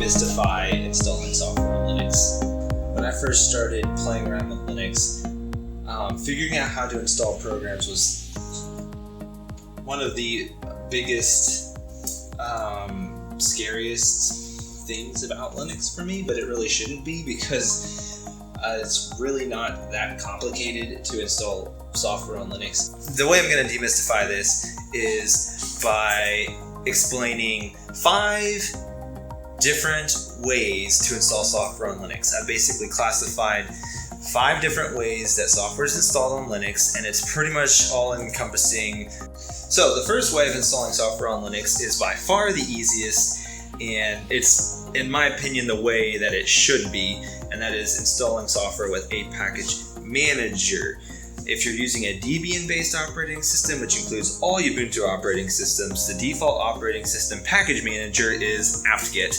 demystify installing software on Linux. When I first started playing around with Linux, figuring out how to install programs was one of the biggest, scariest things about Linux for me, but it really shouldn't be, because it's really not that complicated to install software on Linux. The way I'm going to demystify this is by explaining 5 different ways to install software on Linux. I basically classified 5 different ways that software is installed on Linux, and it's pretty much all encompassing. So the first way of installing software on Linux is by far the easiest, and it's, in my opinion, the way that it should be, and that is installing software with a package manager. If you're using a Debian-based operating system, which includes all Ubuntu operating systems, the default operating system package manager is apt-get.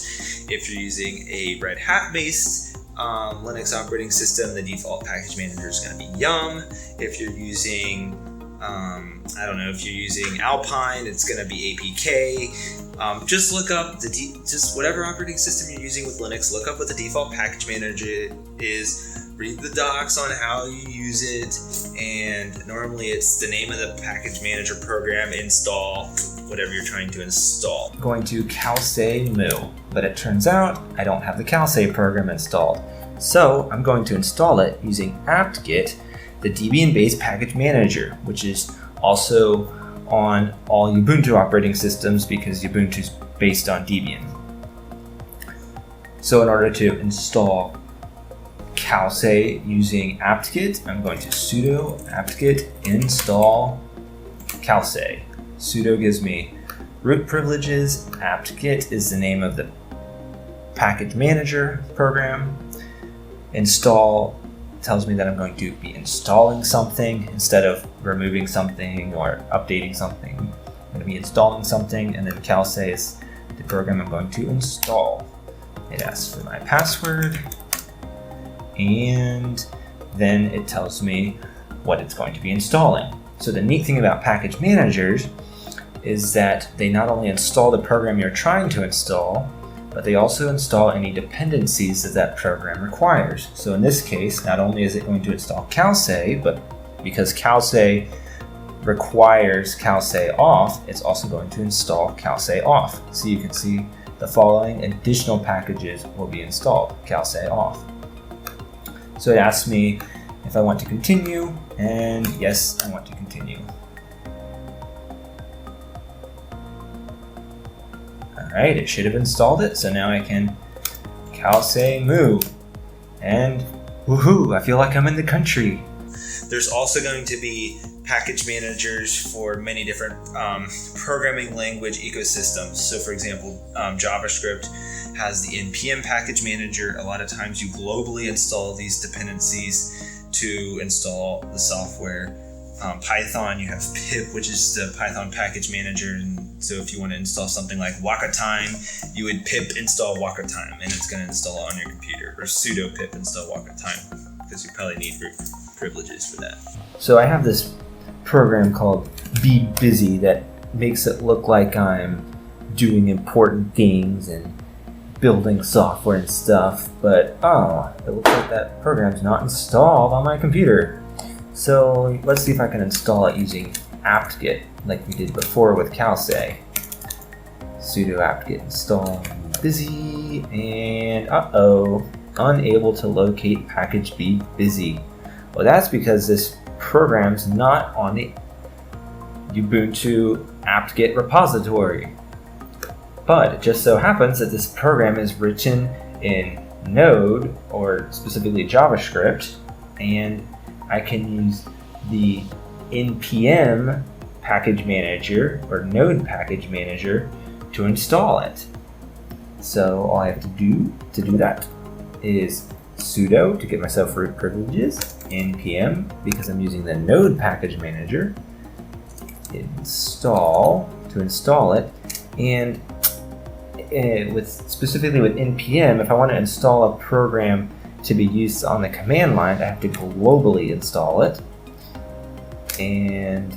If you're using a Red Hat-based Linux operating system, the default package manager is going to be Yum. If you're using, if you're using Alpine, it's going to be APK. Just look up just whatever operating system you're using with Linux, look up what the default package manager is. Read the docs on how you use it, and normally it's the name of the package manager program, install whatever you're trying to install. I'm going to calsay moo, but it turns out I don't have the calsay program installed. So I'm going to install it using apt-get, the Debian-based package manager, which is also on all Ubuntu operating systems because Ubuntu is based on Debian. So in order to install calsay using apt-get, I'm going to sudo apt-get install calsay. Sudo gives me root privileges, apt-get is the name of the package manager program. Install tells me that I'm going to be installing something instead of removing something or updating something. I'm going to be installing something, and then calsay is the program I'm going to install. It asks for my password, and then it tells me what it's going to be installing. So the neat thing about package managers is that they not only install the program you're trying to install, but they also install any dependencies that program requires. So in this case, not only is it going to install calsay, but because calsay requires calsay off, it's also going to install calsay off. So you can see the following additional packages will be installed: calsay off. So it asks me if I want to continue, and yes, I want to continue. Alright, it should have installed it, so now I can calsay moo, and woohoo, I feel like I'm in the country. There's also going to be package managers for many different programming language ecosystems. So for example, JavaScript has the npm package manager. A lot of times you globally install these dependencies to install the software. Python, you have pip, which is the Python package manager. And so if you want to install something like wakatime, you would pip install wakatime, and it's going to install it on your computer. Or sudo pip install wakatime, because you probably need root privileges for that. So I have this program called Be Busy that makes it look like I'm doing important things and building software and stuff, but it looks like that program's not installed on my computer. So let's see if I can install it using apt-get like we did before with calsay. Sudo apt-get install busy, and unable to locate package Be Busy. Well, that's because this program's not on the Ubuntu apt-get repository. But it just so happens that this program is written in Node, or specifically JavaScript, and I can use the npm package manager or Node package manager to install it. So all I have to do that is sudo to get myself root privileges, npm because I'm using the Node package manager, install to install it, and specifically with npm, if I want to install a program to be used on the command line, I have to globally install it, and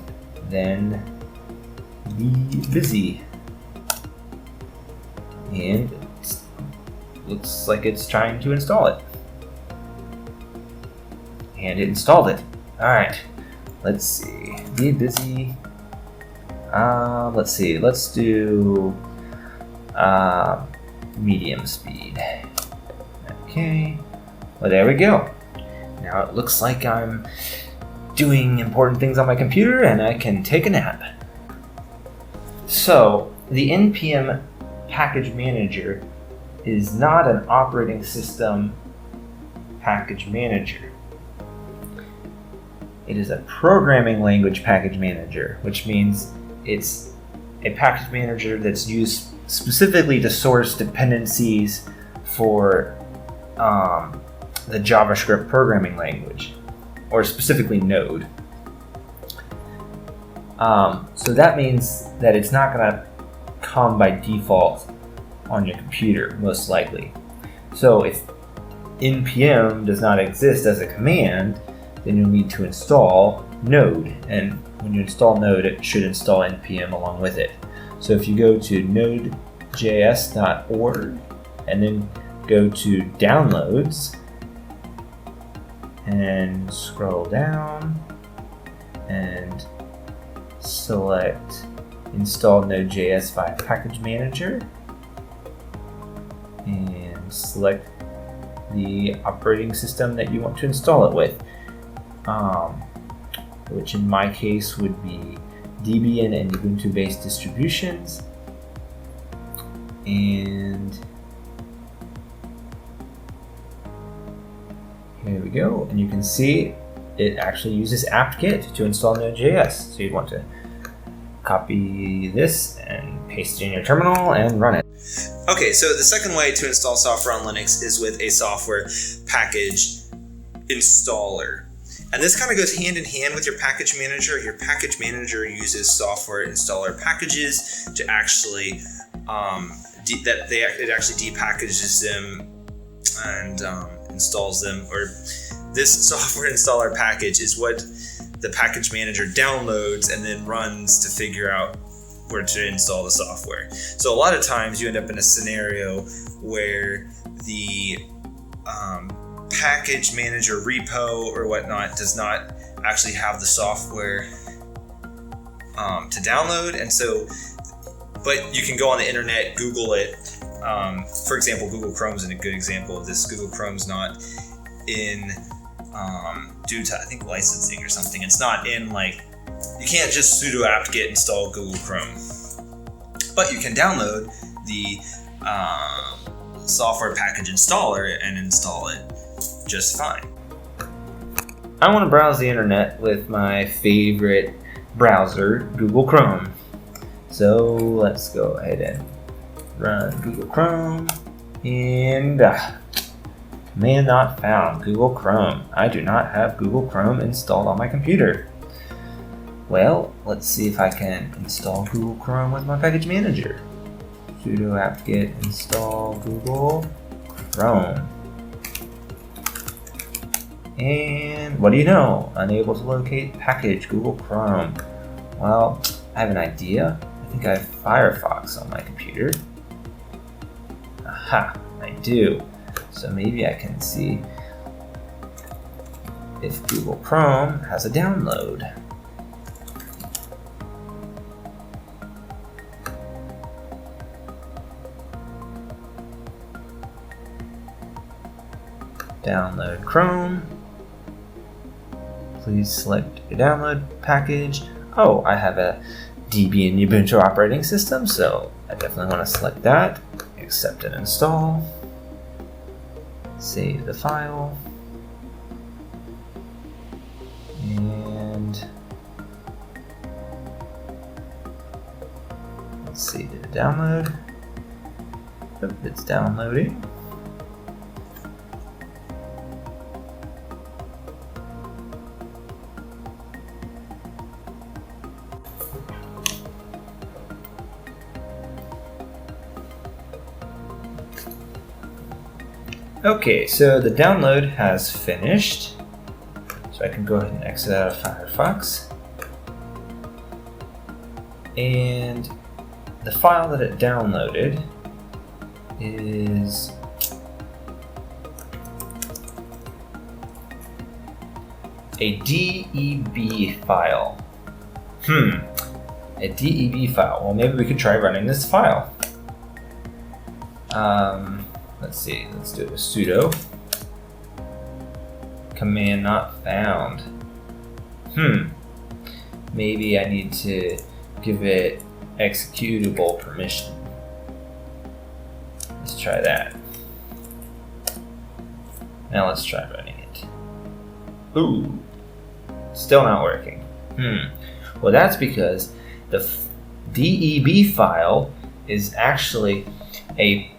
then Be Busy, and looks like it's trying to install it. And it installed it. Alright, let's see. Be busy. Let's see. Let's do medium speed. Okay. Well, there we go. Now it looks like I'm doing important things on my computer and I can take a nap. So, the NPM package manager is not an operating system package manager. It is a programming language package manager, which means it's a package manager that's used specifically to source dependencies for the JavaScript programming language, or specifically Node. So that means that it's not going to come by default on your computer, most likely. So if npm does not exist as a command, then you'll need to install Node. And when you install Node, it should install npm along with it. So if you go to nodejs.org and then go to downloads and scroll down and select install Node.js via package manager and select the operating system that you want to install it with, which in my case would be Debian and Ubuntu based distributions. And here we go, and you can see it actually uses apt-get to install Node.js. So you'd want to copy this and paste it in your terminal and run it. Okay, so the second way to install software on Linux is with a software package installer. And this kind of goes hand in hand with your package manager. Your package manager uses software installer packages to actually, it actually depackages them and installs them. Or this software installer package is what the package manager downloads and then runs to figure out where to install the software. So a lot of times you end up in a scenario where the package manager repo or whatnot does not actually have the software to download, and so, but you can go on the internet, Google it. For example, Google Chrome's a good example of this. Google Chrome's not in due to, I think, licensing or something. It's not in, like, you can't just sudo apt-get install Google Chrome, but you can download the software package installer and install it just fine. I want to browse the internet with my favorite browser, Google Chrome. So let's go ahead and run Google Chrome, and man not found, Google Chrome. I do not have Google Chrome installed on my computer. Well, let's see if I can install Google Chrome with my package manager. Sudo apt-get install Google Chrome. And what do you know? Unable to locate package Google Chrome. Well, I have an idea. I think I have Firefox on my computer. Aha, I do. So maybe I can see if Google Chrome has a download. Download Chrome. Please select your download package. Oh, I have a Debian Ubuntu operating system, so I definitely want to select that. Accept and install. Save the file. And let's see, did it download? Oh, it's downloading. Okay, so the download has finished. So I can go ahead and exit out of Firefox. And the file that it downloaded is a DEB file. A DEB file. Well, maybe we could try running this file. Let's see. Let's do it with sudo command not found. Maybe I need to give it executable permission. Let's try that. Now let's try running it. Ooh, still not working. Well, that's because the DEB file is actually a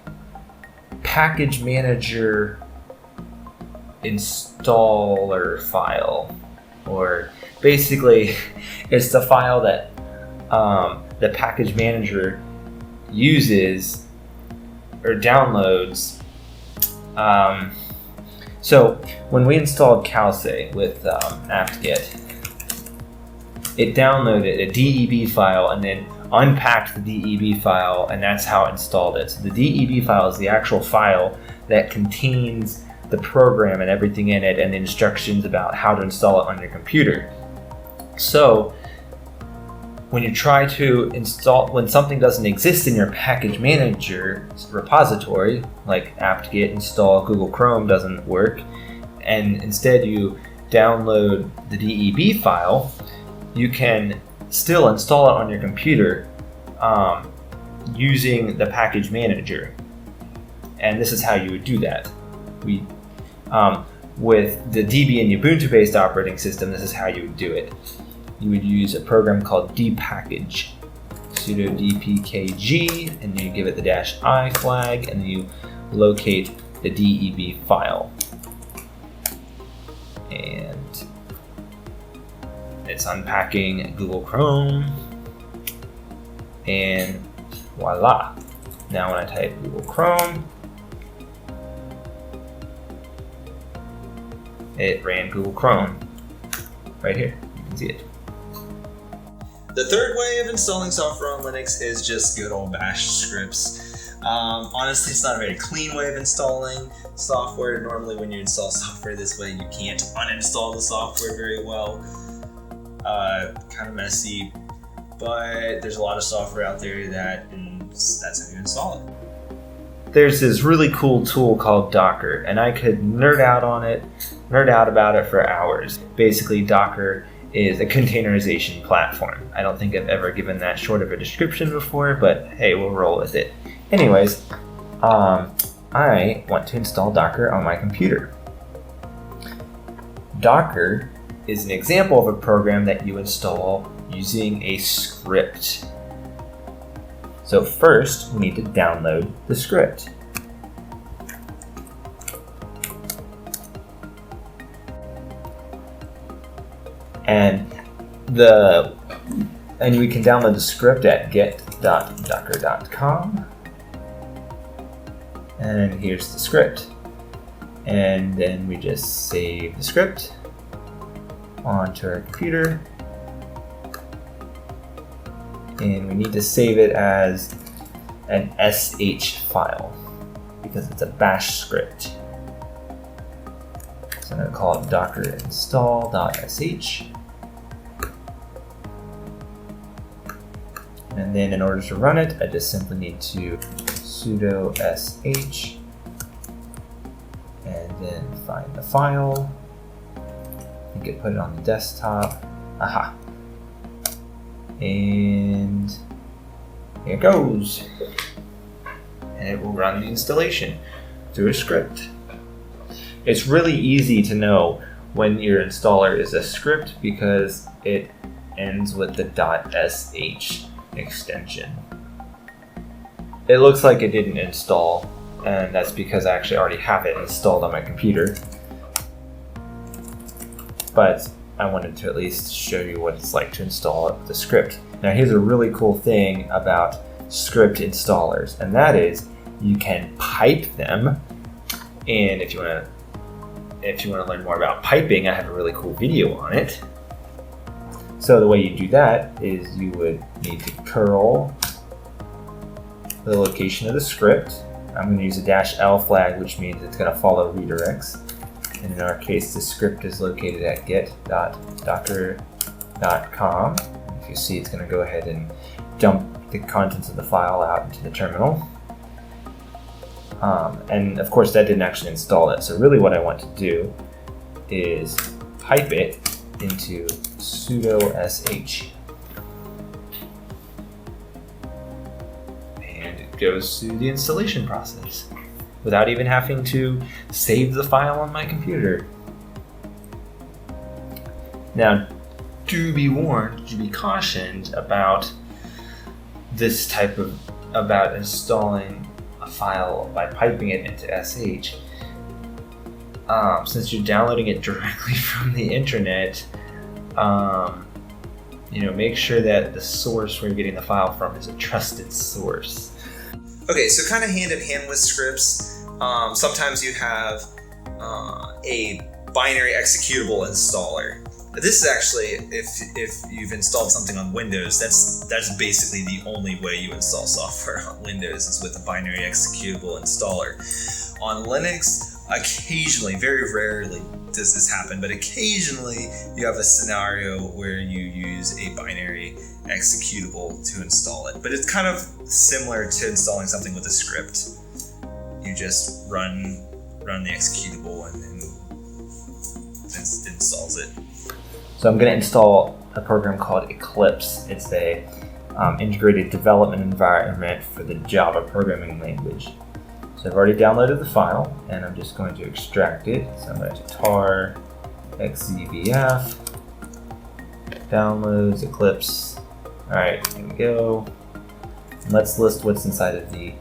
package manager installer file, or basically it's the file that the package manager uses or downloads. So when we installed Calce with apt-get, it downloaded a DEB file and then unpacked the DEB file, and that's how it installed it. So the DEB file is the actual file that contains the program and everything in it, and the instructions about how to install it on your computer. So when you try to install, when something doesn't exist in your package manager repository, like apt-get install Google Chrome doesn't work, and instead you download the DEB file, you can still install it on your computer using the package manager. And this is how you would do that. With the Debian Ubuntu-based operating system, this is how you would do it. You would use a program called dpackage, sudo dpkg, and you give it the -i flag, and then you locate the DEB file. And it's unpacking Google Chrome, and voila. Now when I type Google Chrome, it ran Google Chrome right here. You can see it. The third way of installing software on Linux is just good old bash scripts. Honestly, it's not a very clean way of installing software. Normally when you install software this way, you can't uninstall the software very well. Kind of messy, but there's a lot of software out there that's how you install it. There's this really cool tool called Docker, and I could nerd out about it for hours. Basically, Docker is a containerization platform. I don't think I've ever given that short of a description before, but hey, we'll roll with it. Anyways, I want to install Docker on my computer. Docker is an example of a program that you install using a script. So first, we need to download the script. And we can download the script at get.docker.com. And here's the script. And then we just save the script onto our computer. And we need to save it as an sh file because it's a bash script. So I'm going to call it docker install.sh. And then in order to run it, I just simply need to sudo sh and then find the file. I think I put it on the desktop. Aha. And here it goes. And it will run the installation through a script. It's really easy to know when your installer is a script because it ends with the .sh extension. It looks like it didn't install, and that's because I actually already have it installed on my computer. But I wanted to at least show you what it's like to install it with a script. Now here's a really cool thing about script installers, and that is you can pipe them. And if you want to learn more about piping, I have a really cool video on it. So the way you do that is you would need to curl the location of the script. I'm going to use a -l flag, which means it's going to follow redirects. and in our case the script is located at get.docker.com. If you see, it's going to go ahead and dump the contents of the file out into the terminal. And of course that didn't actually install it, so really what I want to do is pipe it into sudo sh. And it goes through the installation process without even having to save the file on my computer. Now, do be warned, do be cautioned about this type of, about installing a file by piping it into sh. Since you're downloading it directly from the internet, make sure that the source where you're getting the file from is a trusted source. Okay, so kind of hand in hand with scripts, sometimes you have a binary executable installer. This is actually, if you've installed something on Windows, that's basically the only way you install software on Windows is with a binary executable installer. On Linux, occasionally, very rarely does this happen, but occasionally you have a scenario where you use a binary executable to install it. But it's kind of similar to installing something with a script. You just run the executable and then it installs it. So I'm going to install a program called Eclipse. It's a integrated development environment for the Java programming language. So I've already downloaded the file and I'm just going to extract it. So I'm going to tar xzbf downloads Eclipse. Alright, here we go. Let's list what's inside of the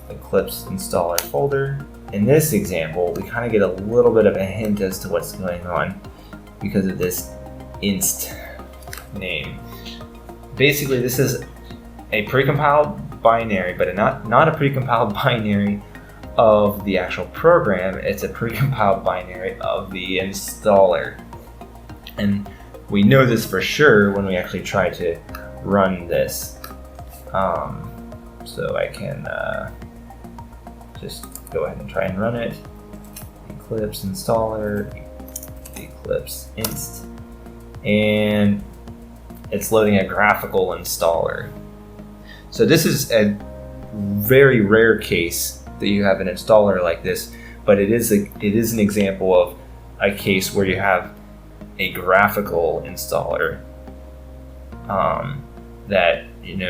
Eclipse installer folder. In this example, we kind of get a little bit of a hint as to what's going on because of this inst name. Basically, this is a precompiled binary, but not a precompiled binary of the actual program. It's a precompiled binary of the installer. And we know this for sure when we actually try to run this. So I can just go ahead and try and run it. Eclipse installer, Eclipse inst. And it's loading a graphical installer. So this is a very rare case that you have an installer like this, but it is an example of a case where you have a graphical installer that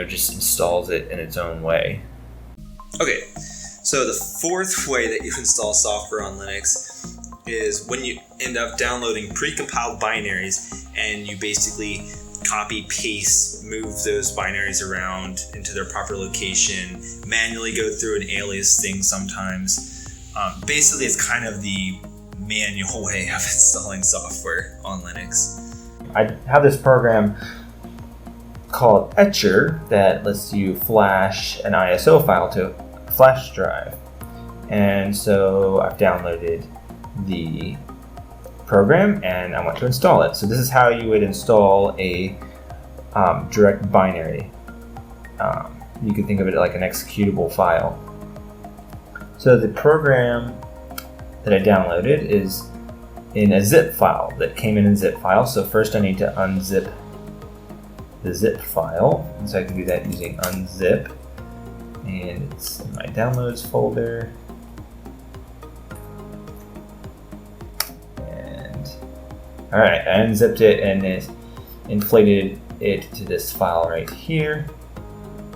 just installs it in its own way. Okay, so the fourth way that you install software on Linux is when you end up downloading precompiled binaries and you basically copy, paste, move those binaries around into their proper location, manually go through an alias thing sometimes. Basically, it's kind of the manual way of installing software on Linux. I have this program called Etcher that lets you flash an ISO file to a flash drive. And so I've downloaded the program and I want to install it. So this is how you would install a direct binary. You can think of it like an executable file. So the program that I downloaded is in a zip file that came in a zip file. So first I need to unzip the zip file. And so I can do that using unzip. And it's in my downloads folder. Alright, I unzipped it and it inflated it to this file right here.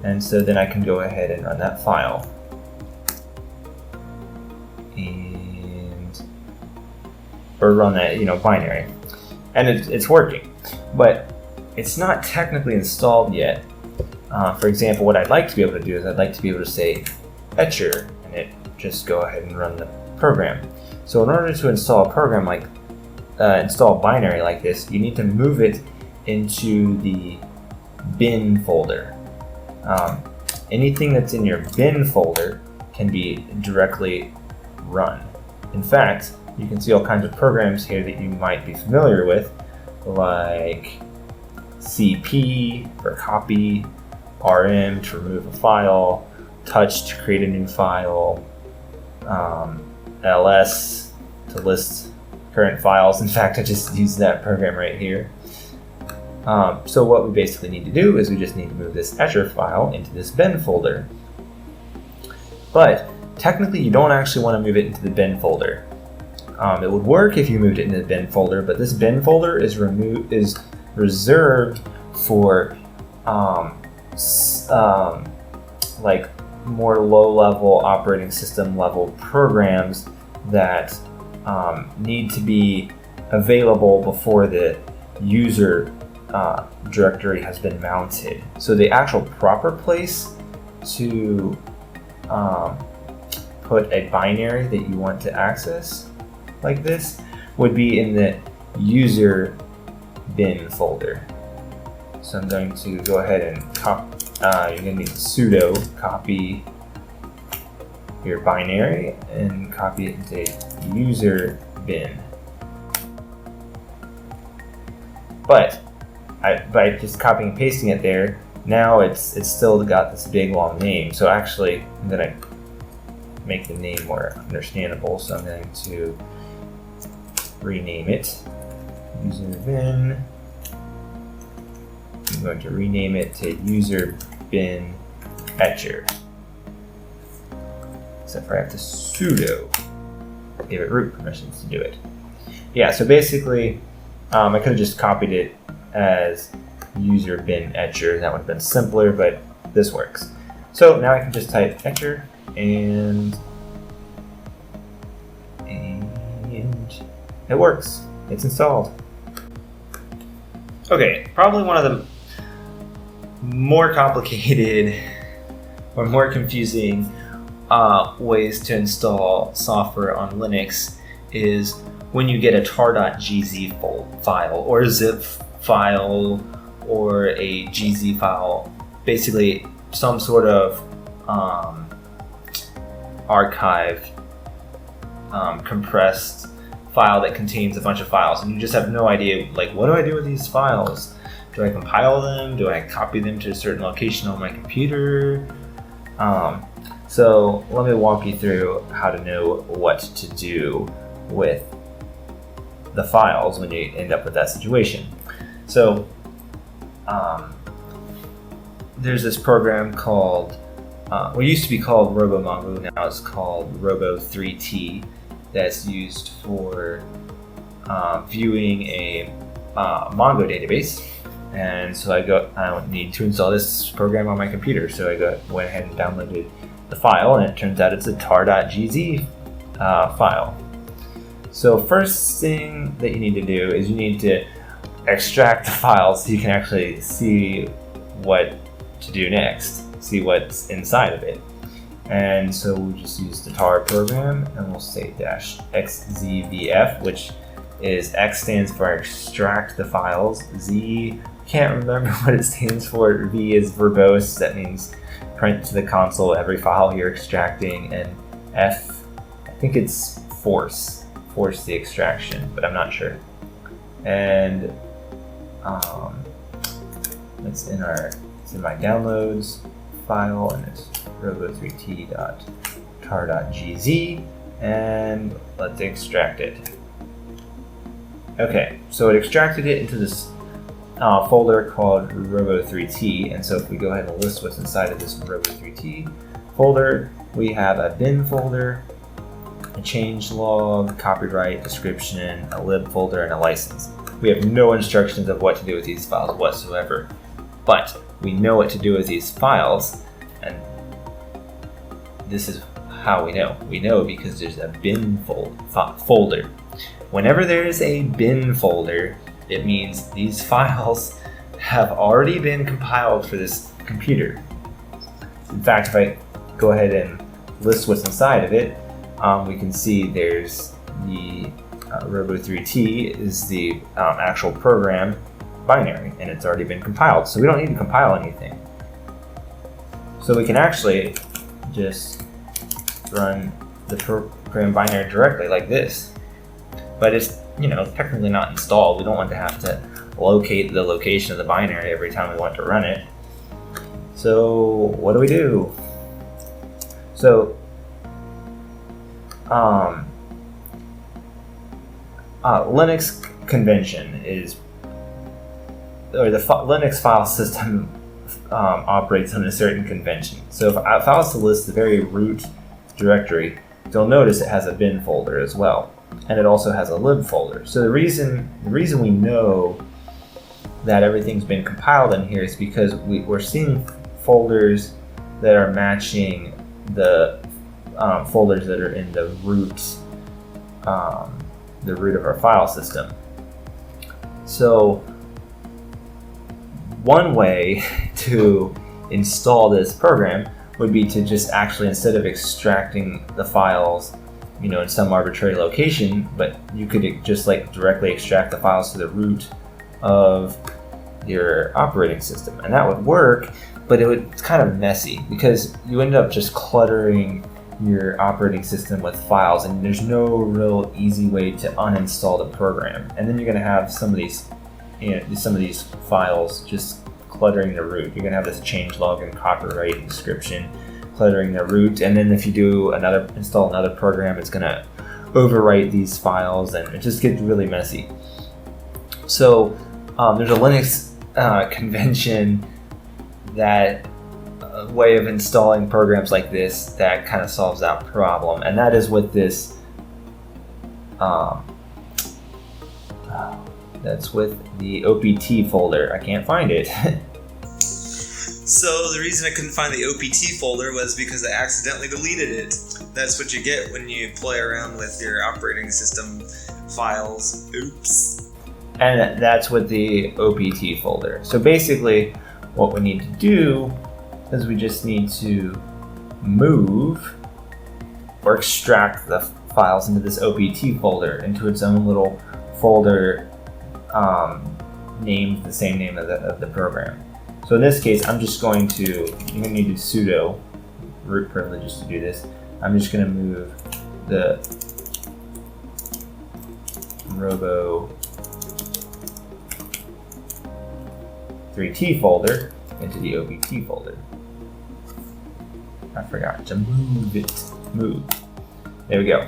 And so then I can go ahead and run that file. Or run that, binary. And it's working. But it's not technically installed yet. For example, what I'd like to be able to do is I'd like to be able to say Etcher and it just go ahead and run the program. So in order to install a program like install a binary like this, you need to move it into the bin folder. Anything that's in your bin folder can be directly run. In fact, you can see all kinds of programs here that you might be familiar with, like CP for copy, RM to remove a file, touch to create a new file, LS to list current files. In fact, I just used that program right here. So what we basically need to do is we just need to move this Etcher file into this bin folder. But technically you don't actually want to move it into the bin folder. It would work if you moved it into the bin folder, but this bin folder is reserved for like more low-level operating system level programs that need to be available before the user directory has been mounted. So the actual proper place to put a binary that you want to access like this would be in the user bin folder. So I'm going to go ahead and you're going to need sudo copy your binary and copy it into user bin. But by just copying and pasting it there, now it's still got this big long name. So actually, I'm going to make the name more understandable. So I'm going to rename it user bin. I'm going to rename it to user bin etcher. Except for I have to sudo give it root permissions to do it. Yeah, so basically I could have just copied it as user bin etcher. That would have been simpler, but this works. So now I can just type etcher and it works. It's installed. Okay, probably one of the more complicated or more confusing ways to install software on Linux is when you get a tar.gz file or a zip file or a gz file, basically some sort of archived compressed file that contains a bunch of files, and you just have no idea, like, what do I do with these files? Do I compile them? Do I copy them to a certain location on my computer? So let me walk you through how to know what to do with the files when you end up with that situation. So there's this program called, what used to be called RoboMongo, now it's called Robo3T, that's used for viewing a Mongo database. And so I need to install this program on my computer. So I went ahead and downloaded the file, and it turns out it's a tar.gz file. So first thing that you need to do is you need to extract the file so you can actually see what to do next, see what's inside of it. And so we'll just use the tar program, and we'll say -xzvf, which is X stands for extract the files, Z can't remember what it stands for, V is verbose, that means print to the console every file you're extracting, and F, I think it's force the extraction, but I'm not sure. And it's in my downloads file, and it's robo3t.tar.gz, and let's extract it. Okay, so it extracted it into this folder called robo3t, and so if we go ahead and list what's inside of this robo3t folder, we have a bin folder, a change log, copyright, description, a lib folder, and a license. We have no instructions of what to do with these files whatsoever, but we know what to do with these files, and this is how we know. We know because there's a bin folder. Whenever there is a bin folder, it means these files have already been compiled for this computer. In fact, if I go ahead and list what's inside of it, we can see there's the robo3t is the actual program binary, and it's already been compiled, so we don't need to compile anything. So we can actually just run the program binary directly like this, but it's technically not installed. We don't want to have to locate the location of the binary every time we want to run it. So what do we do? So Linux convention is, or the Linux file system operates on a certain convention. So if I was to list the very root directory, you'll notice it has a bin folder as well, and it also has a lib folder. So the reason we know that everything's been compiled in here is because we're seeing folders that are matching the folders that are in the root of our file system. So one way to install this program would be to just actually, instead of extracting the files, in some arbitrary location, but you could just directly extract the files to the root of your operating system, and that would work, but it's kind of messy because you end up just cluttering your operating system with files, and there's no real easy way to uninstall the program. And then you're going to have some of these files just cluttering the root. You're going to have this changelog and copyright description cluttering the root, and then if you do install another program, it's going to overwrite these files, and it just gets really messy. So there's a Linux convention that way of installing programs like this that kind of solves that problem, and that is with this that's with the OPT folder. I can't find it. So the reason I couldn't find the OPT folder was because I accidentally deleted it. That's what you get when you play around with your operating system files. Oops. And that's with the OPT folder. So basically what we need to do is we just need to move or extract the files into this OPT folder, into its own little folder named the same name of the program. So in this case, I'm just going to, you're going to need to sudo root privileges to do this. I'm just going to move the robo 3t folder into the OPT folder. I forgot to move it. Move. There we go.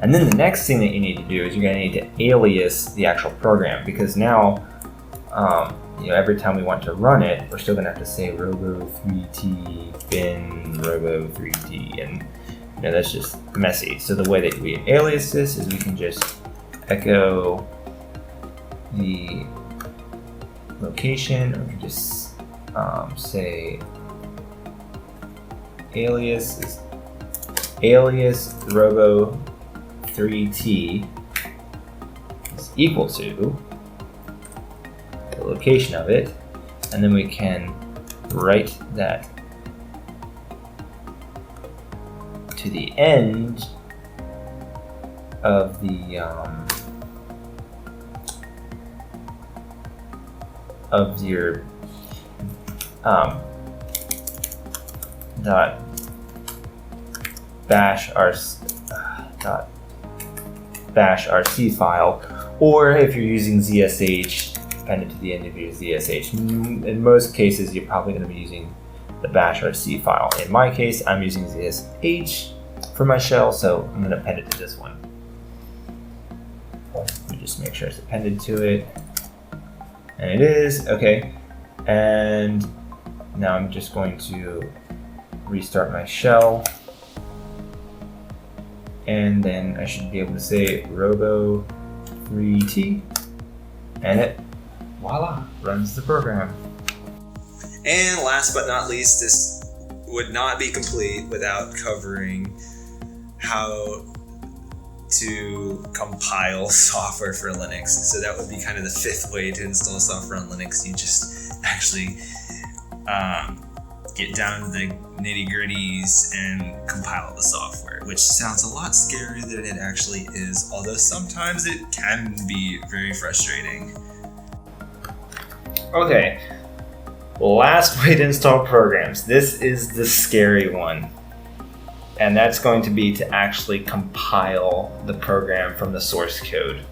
And then the next thing that you need to do is you're going to need to alias the actual program, because now every time we want to run it, we're still going to have to say robo3t bin robo3t, and that's just messy. So the way that we alias this is we can just echo the location, or we can just say alias robo3t is equal to the location of it, and then we can write that to the end of the of your dot bash rc file, or if you're using ZSH, append it to the end of your ZSH. In most cases, you're probably going to be using the bash rc file. In my case, I'm using ZSH for my shell, so I'm going to append it to this one. Let me just make sure it's appended to it, and it is. Okay, and now I'm just going to restart my shell, and then I should be able to say robo3t, and it, voila, runs the program. And last but not least, this would not be complete without covering how to compile software for Linux. So that would be kind of the fifth way to install software on Linux. You just actually get down to the nitty-gritties and compile the software, which sounds a lot scarier than it actually is, although sometimes it can be very frustrating. Okay, last way to install programs. This is the scary one, and that's going to be to actually compile the program from the source code.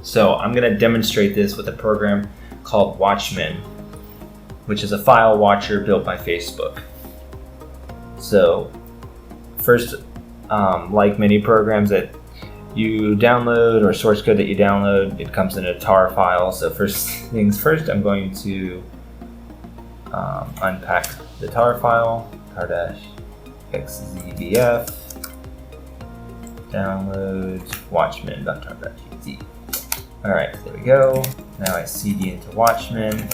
So I'm going to demonstrate this with a program called Watchman, which is a file watcher built by Facebook. So first, like many programs that you download, or source code that you download, it comes in a tar file. So first things first, I'm going to unpack the tar file, tar-xzbf, downloads watchman.tar.gz. Alright, there we go. Now I cd into watchman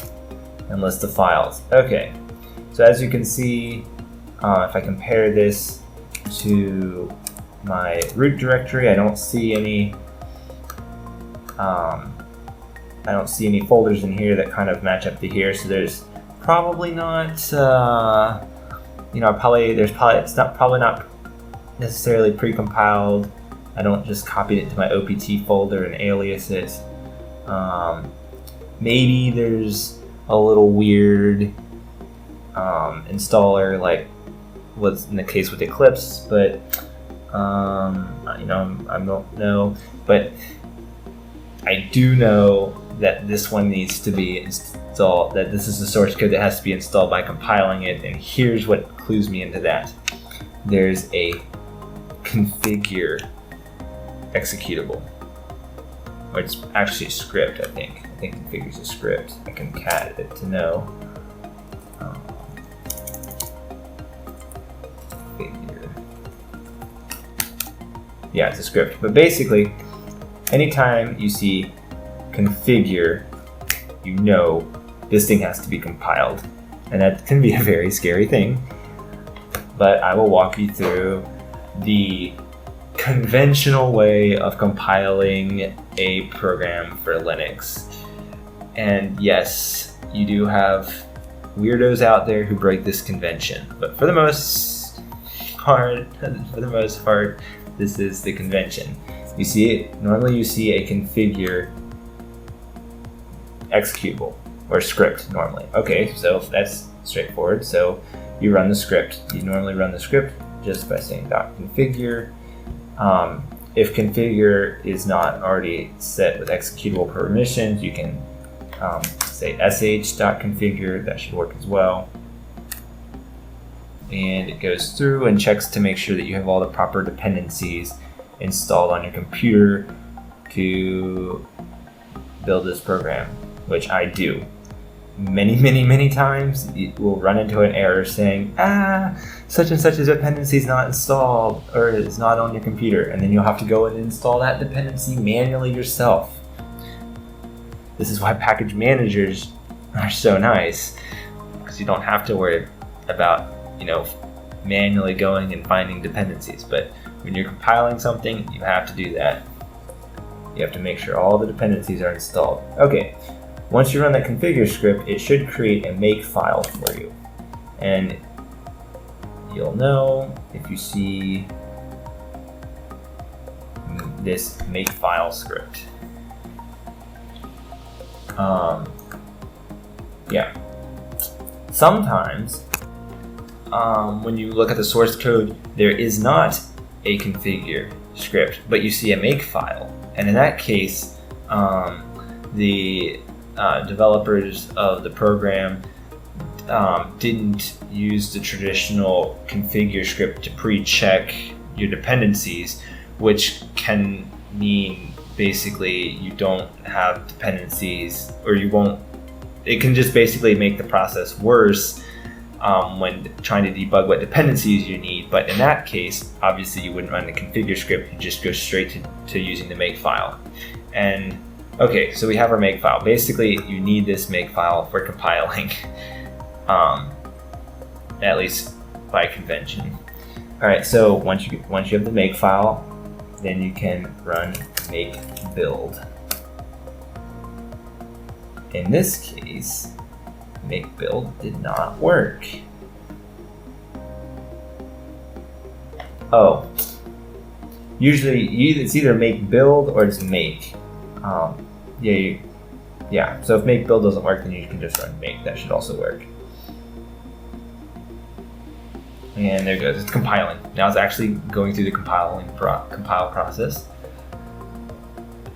and list the files. Okay, so as you can see, if I compare this to my root directory, I don't see any folders in here that kind of match up to here. So there's probably not, it's probably not necessarily pre-compiled. I don't just copy it to my OPT folder and alias it. Maybe there's a little weird installer like was in the case with Eclipse, but I don't know. But I do know that this one needs to be installed, that this is the source code that has to be installed by compiling it, and here's what clues me into that. There's a configure executable, or it's actually a script, I think configure's a script. I can cat it to know. Configure. Yeah, it's a script, but basically anytime you see configure, you know this thing has to be compiled, and that can be a very scary thing. But I will walk you through the conventional way of compiling a program for Linux. And yes, you do have weirdos out there who break this convention, but for the most part, this is the convention. You see it, normally you see a configure executable or script normally. Okay, so that's straightforward. So you run the script. You normally run the script just by saying .configure. If configure is not already set with executable permissions, you can say sh.configure. That should work as well. And it goes through and checks to make sure that you have all the proper dependencies installed on your computer to build this program, which I do. Many times you will run into an error saying, such and such a dependency is not installed or is not on your computer, and then you'll have to go and install that dependency manually yourself. This is why package managers are so nice, because you don't have to worry about manually going and finding dependencies. But when you're compiling something, you have to do that. You have to make sure all the dependencies are installed. Okay, once you run that configure script, it should create a make file for you. And you'll know if you see this make file script. Yeah. Sometimes when you look at the source code, there is not a configure script, but you see a make file. And in that case, the developers of the program didn't use the traditional configure script to pre-check your dependencies, which can mean basically you don't have dependencies, or you won't. It can just basically make the process worse when trying to debug what dependencies you need. But in that case, obviously you wouldn't run the configure script, you just go straight to using the make file. And okay, so we have our make file. Basically, you need this make file for compiling, at least by convention. All right, so once you have the make file, then you can run make build. In this case, make build did not work. Oh, usually it's either make build or it's make. Yeah. So if make build doesn't work, then you can just run make. That should also work. And there it goes. It's compiling. Now it's actually going through the compile process,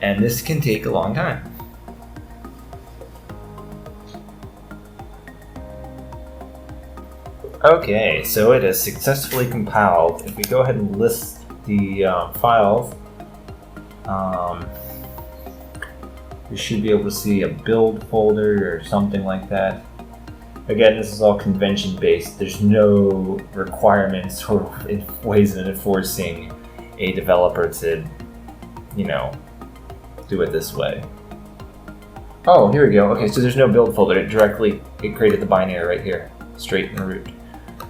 and this can take a long time. Okay, so it is successfully compiled. If we go ahead and list the files, You should be able to see a build folder or something like that. Again, this is all convention based. There's no requirements or ways of enforcing a developer to, do it this way. Oh, here we go. Okay, so there's no build folder. It created the binary right here, straight in the root.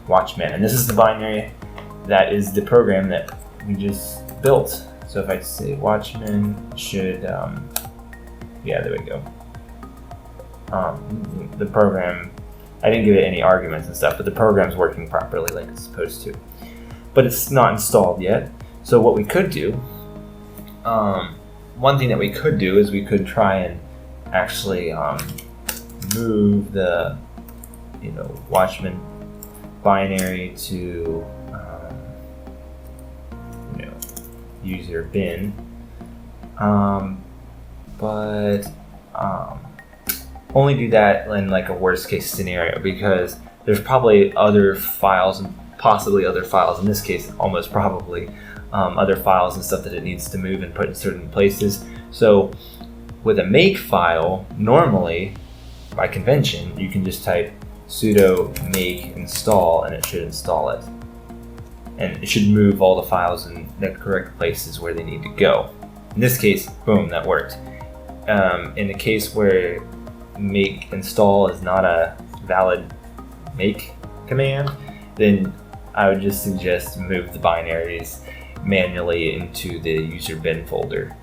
Watchman, and this is the binary that is the program that we just built. So if I say Watchman should, yeah, there we go. The program, I didn't give it any arguments and stuff, but the program's working properly like it's supposed to. But it's not installed yet. So what we could do, one thing that we could do is we could try and actually move the, Watchman binary to, user bin, but only do that in like a worst case scenario, because there's probably other files and possibly other files, in this case almost probably other files and stuff that it needs to move and put in certain places. So with a make file, normally by convention you can just type sudo make install and it should install it, and it should move all the files in the correct places where they need to go. In this case, boom, that worked. In the case where make install is not a valid make command, then I would just suggest move the binaries manually into the user bin folder.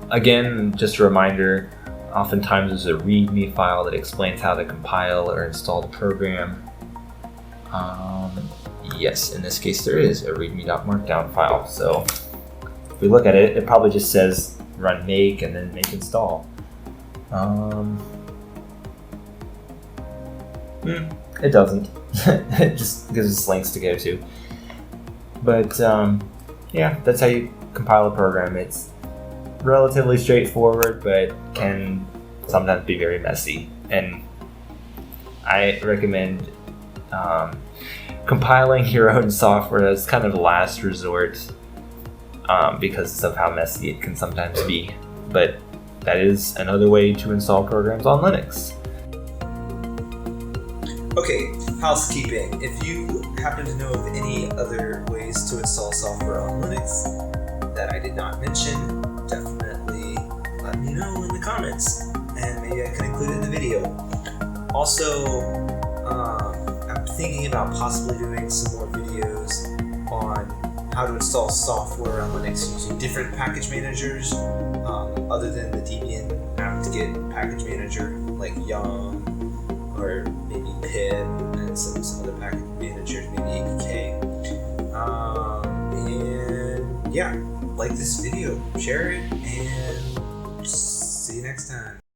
Again, just a reminder, oftentimes there's a README file that explains how to compile or install the program. Yes, in this case there is a readme.markdown file. So if we look at it, it probably just says run make and then make install. It doesn't. It just gives us links to go to. But yeah, that's how you compile a program. It's relatively straightforward, but can sometimes be very messy. And I recommend compiling your own software as kind of a last resort, because of how messy it can sometimes be. But that is another way to install programs on Linux. Okay, housekeeping. If you happen to know of any other ways to install software on Linux that I did not mention, definitely let me know in the comments, and maybe I can include it in the video. Also, I'm thinking about possibly doing some more videos on how to install software on Linux using different package managers, other than the Debian apt-get package manager, like Yum, or maybe pip, and some other package managers, maybe APK. And yeah, like this video, share it, and see you next time.